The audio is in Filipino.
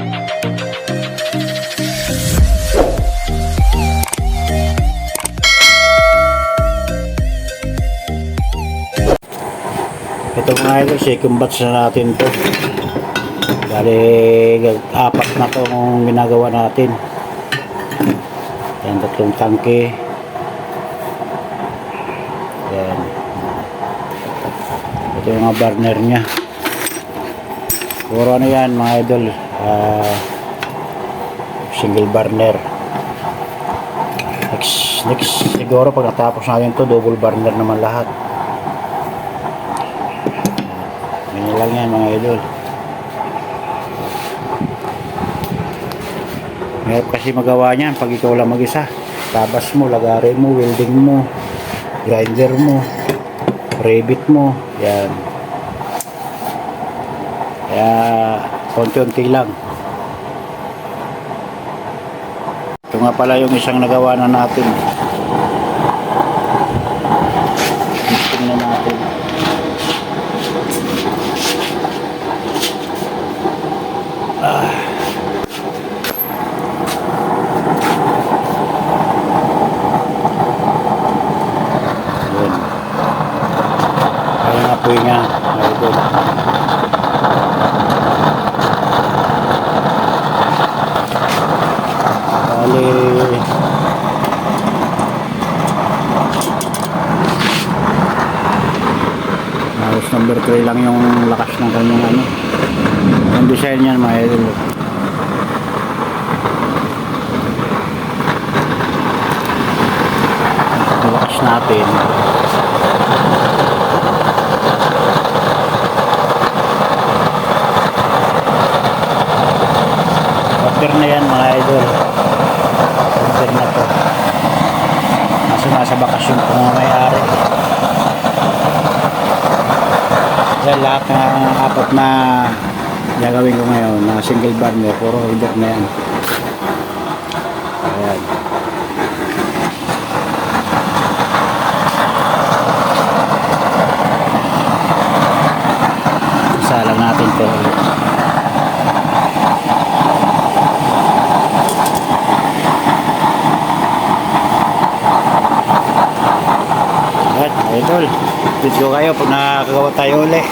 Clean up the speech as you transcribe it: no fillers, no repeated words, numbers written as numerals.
Ito mga idol, second batch na natin to. Bali, apat na itong ginagawa natin. Yan, tatlong tangke. Yan. Ito yung mga burner nya. Puro ano yan mga idol, single burner. Next siguro pag natapos natin to, double burner naman lahat. Ganyan lang yan mga idol. Mahirap kasi magawa niyan pag ikaw lang mag-isa. Tabas mo, lagarin mo, welding mo, grinder mo, revit mo, yan. Kaya konti-unti lang. Ito nga pala yung isang nagawa na natin. Tingnan natin. Apoy nga, idol. Bali, halos number 3 lang yung lakas ng kanyang ano. Ang design niyan mga idol. Ang lakas natin. Order na yan mga idol. Order na to. Nasa bakasyon po mga may-ari. Yan lahat ng apat na gagawin ko ngayon na single burner, puro order na yan. Ayan. Isa lang natin to. Idol, video kayo pag nakakagawa tayo ulit.